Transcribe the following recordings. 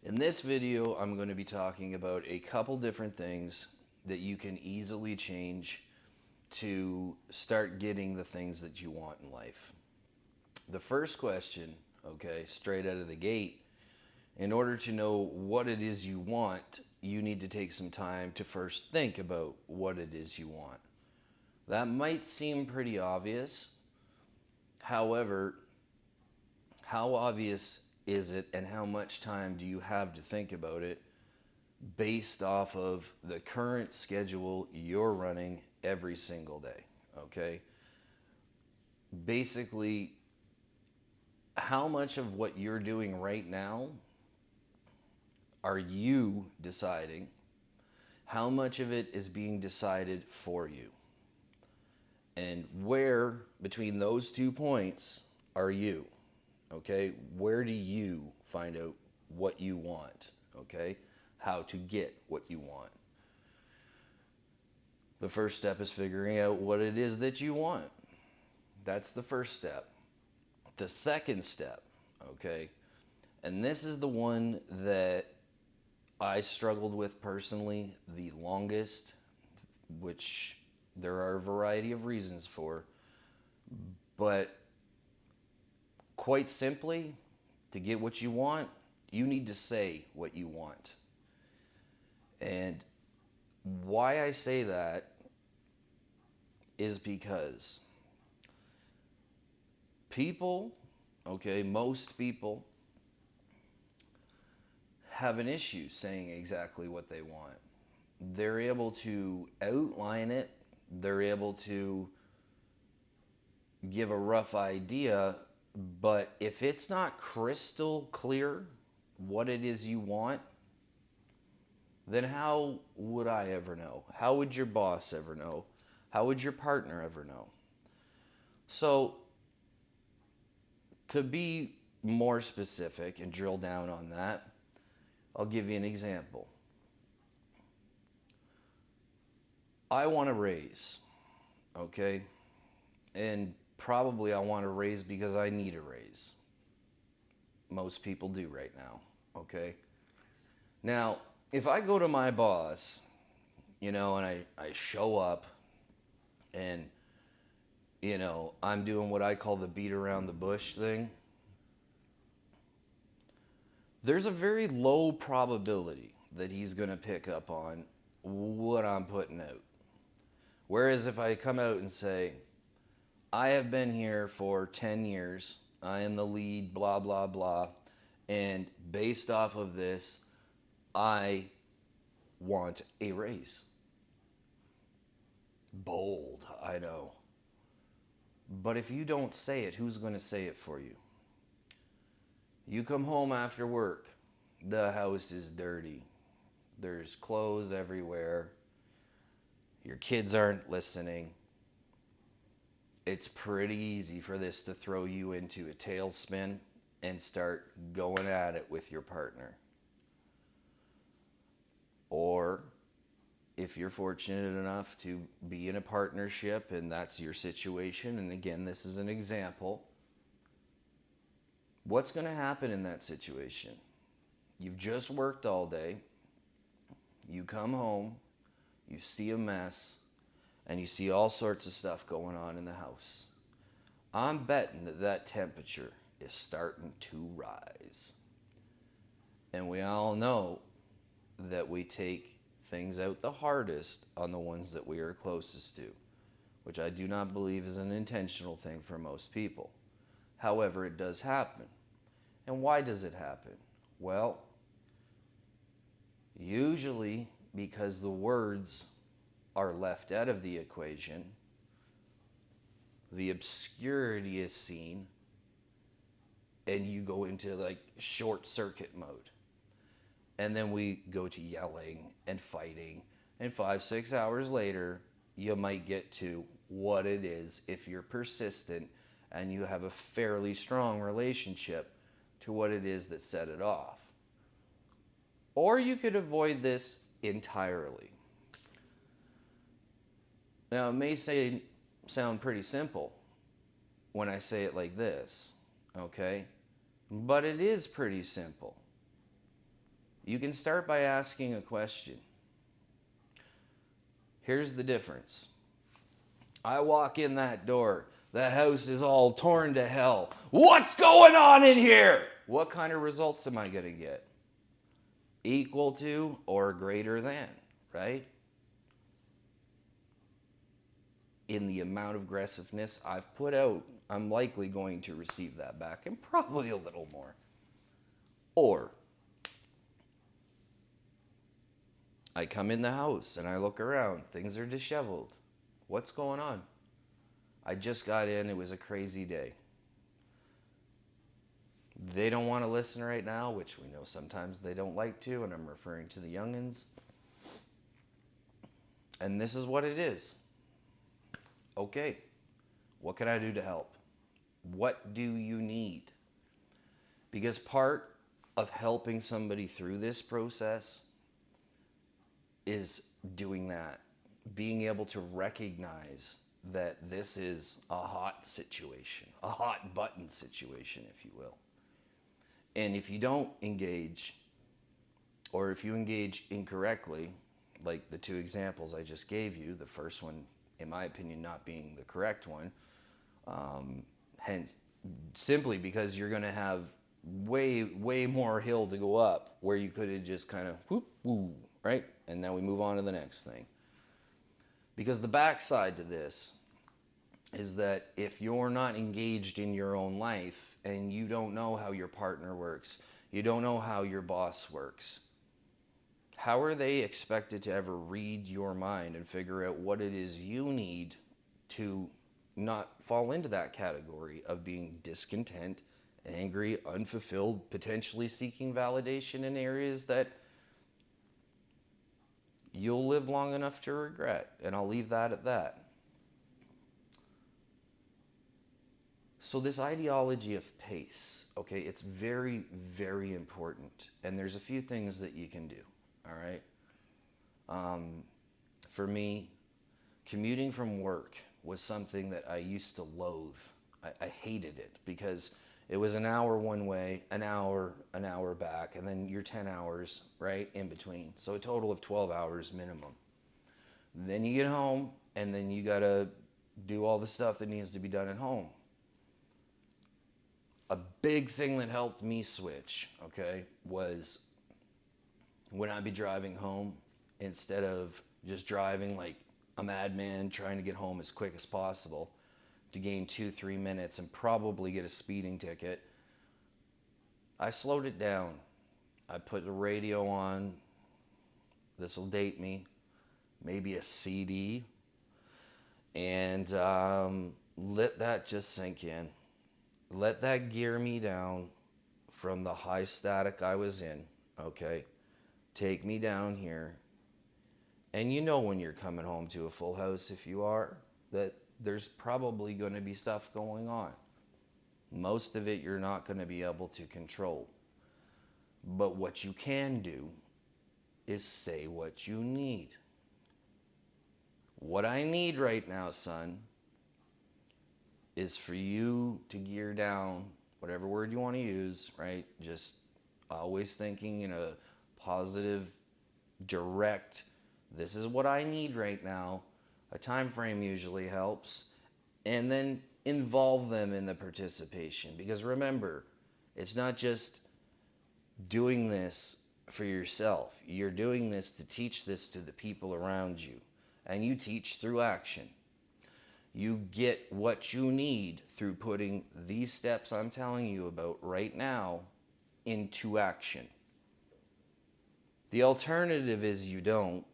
In this video, I'm going to be talking about a couple different things that you can easily change to start getting the things that you want in life. The first question, okay, straight out of the gate, in order to know what it is you want, you need to take some time to first think about what it is you want. That might seem pretty obvious. However, how obvious is it and how much time do you have to think about it based off of the current schedule you're running every single day? Okay? Basically, how much of what you're doing right now are you deciding? How much of it is being decided for you? And where between those 2 points are you? Okay? Where do you find out what you want? Okay? How to get what you want. The first step is figuring out what it is that you want. That's the first step. The second step, okay, and this is the one that I struggled with personally the longest, which there are a variety of reasons for, but quite simply, to get what you want, you need to say what you want. And why I say that is because people, okay, most people have an issue saying exactly what they want. They're able to outline it, they're able to give a rough idea, but if it's not crystal clear what it is you want, then how would I ever know? How would your boss ever know? How would your partner ever know? So, to be more specific and drill down on that, I'll give you an example. I want a raise, okay? And probably I want a raise because I need a raise. Most people do right now, okay? Now, if I go to my boss, and I show up and, I'm doing what I call the beat around the bush thing, there's a very low probability that he's going to pick up on what I'm putting out. Whereas if I come out and say, I have been here for 10 years, I am the lead, blah, blah, blah, and based off of this, I want a raise. Bold, I know. But if you don't say it, who's going to say it for you? You come home after work, the house is dirty. There's clothes everywhere. Your kids aren't listening. It's pretty easy for this to throw you into a tailspin and start going at it with your partner. Or if you're fortunate enough to be in a partnership and that's your situation, and again, this is an example, what's going to happen in that situation? You've just worked all day, you come home, you see a mess, and you see all sorts of stuff going on in the house. I'm betting that temperature is starting to rise. And we all know that we take things out the hardest on the ones that we are closest to, which I do not believe is an intentional thing for most people. However, it does happen. And why does it happen? Well, usually because the words are left out of the equation, the obscurity is seen, and you go into like short circuit mode. And then we go to yelling and fighting, and 5-6 hours later, you might get to what it is if you're persistent and you have a fairly strong relationship to what it is that set it off. Or you could avoid this entirely. Now, it may sound pretty simple when I say it like this, okay? But it is pretty simple. You can start by asking a question. Here's the difference. I walk in that door. The house is all torn to hell. What's going on in here? What kind of results am I going to get? Equal to or greater than, right? In the amount of aggressiveness I've put out, I'm likely going to receive that back, and probably a little more. Or I come in the house and I look around. Things are disheveled. What's going on? I just got in. It was a crazy day. They don't want to listen right now, which we know sometimes they don't like to, and I'm referring to the youngins. And this is what it is. Okay, what can I do to help? What do you need? Because part of helping somebody through this process is doing that. Being able to recognize that this is a hot situation, a hot button situation, if you will. And if you don't engage, or if you engage incorrectly, like the two examples I just gave you, the first one, in my opinion, not being the correct one, hence, simply because you're going to have way more hill to go up where you could have just kind of whoop, woo, right? And now we move on to the next thing. Because the backside to this is that if you're not engaged in your own life and you don't know how your partner works, you don't know how your boss works, how are they expected to ever read your mind and figure out what it is you need to not fall into that category of being discontent, angry, unfulfilled, potentially seeking validation in areas that you'll live long enough to regret? And I'll leave that at that. So this ideology of pace, okay, it's very, very important. And there's a few things that you can do, all right? For me, commuting from work was something that I used to loathe. I hated it because it was an hour one way, an hour back, and then you're 10 hours, right, in between. So a total of 12 hours minimum. Then you get home, and then you gotta do all the stuff that needs to be done at home. A big thing that helped me switch, okay, was when I'd be driving home, instead of just driving like a madman trying to get home as quick as possible to gain 2-3 minutes and probably get a speeding ticket, I slowed it down. I put the radio on, this will date me, maybe a CD, and let that just sink in. Let that gear me down from the high static I was in, okay? Take me down here. And you know when you're coming home to a full house, if you are, that there's probably going to be stuff going on. Most of it you're not going to be able to control. But what you can do is say what you need. What I need right now, son, is for you to gear down, whatever word you want to use, right? Just always thinking in a positive, direct, this is what I need right now. A time frame usually helps. And then involve them in the participation. Because remember, it's not just doing this for yourself. You're doing this to teach this to the people around you. And you teach through action. You get what you need through putting these steps I'm telling you about right now into action. The alternative is you don't,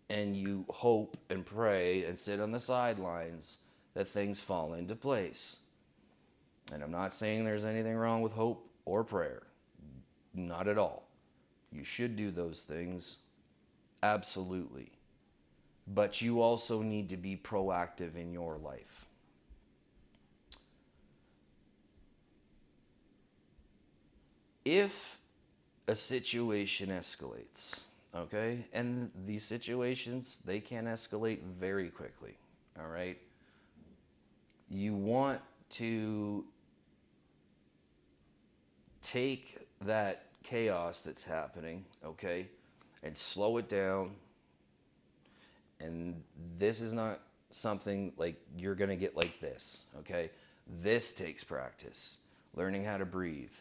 and you hope and pray and sit on the sidelines that things fall into place. And I'm not saying there's anything wrong with hope or prayer. Not at all. You should do those things. Absolutely. But you also need to be proactive in your life. If a situation escalates, okay, and these situations, they can escalate very quickly, all right? You want to take that chaos that's happening, okay, and slow it down. And this is not something like you're going to get like this, okay? This takes practice. Learning how to breathe.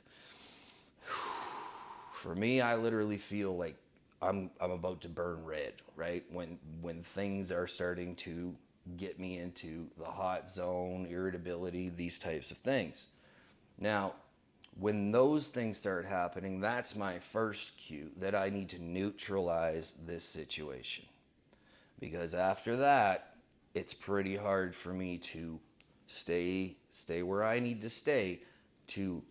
For me, I literally feel like I'm about to burn red, right? When things are starting to get me into the hot zone, irritability, these types of things. Now, when those things start happening, that's my first cue that I need to neutralize this situation. Because after that, it's pretty hard for me to stay where I need to stay to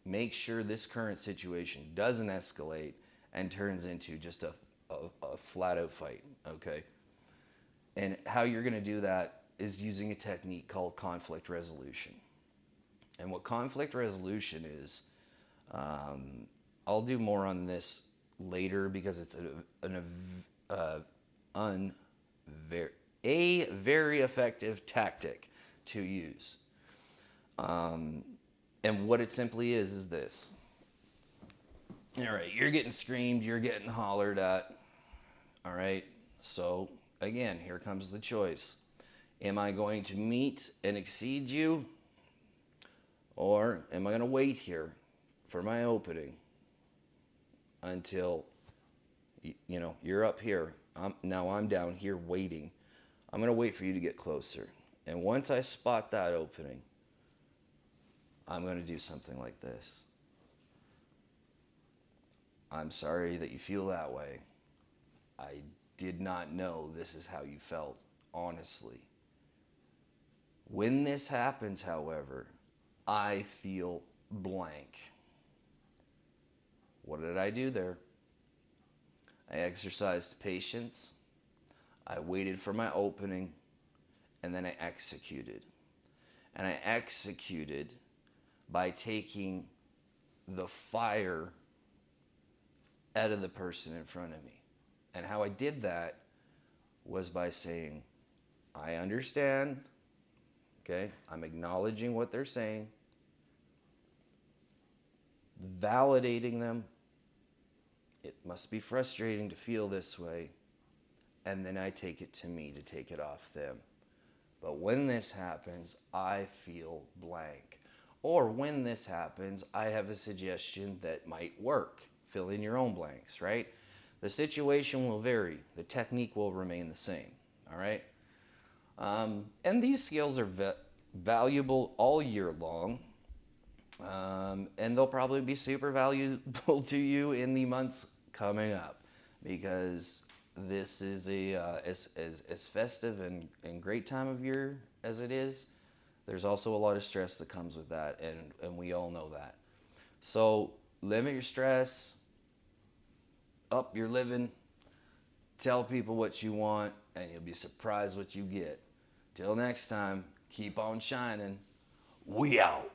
make sure this current situation doesn't escalate and turns into just a flat out fight, okay? And how you're gonna do that is using a technique called conflict resolution. And what conflict resolution is, I'll do more on this later because it's a very effective tactic to use. And what it simply is this. All right, you're getting screamed, you're getting hollered at. All right, so again, here comes the choice. Am I going to meet and exceed you? Or am I going to wait here for my opening until, you're up here. Now I'm down here waiting. I'm going to wait for you to get closer. And once I spot that opening, I'm going to do something like this. I'm sorry that you feel that way. I did not know this is how you felt, honestly. When this happens, however, I feel blank. What did I do there? I exercised patience. I waited for my opening, and then I executed. And I executed by taking the fire out of the person in front of me. And how I did that was by saying, I understand, okay? I'm acknowledging what they're saying, validating them. It must be frustrating to feel this way. And then I take it to me to take it off them. But when this happens, I feel blank. Or when this happens, I have a suggestion that might work. Fill in your own blanks, right? The situation will vary. The technique will remain the same, all right? And these skills are valuable all year long. And they'll probably be super valuable to you in the months coming up, because this is as festive and great time of year as it is. There's also a lot of stress that comes with that, and we all know that. So limit your stress, up your living, tell people what you want, and you'll be surprised what you get. Till next time, keep on shining. We out.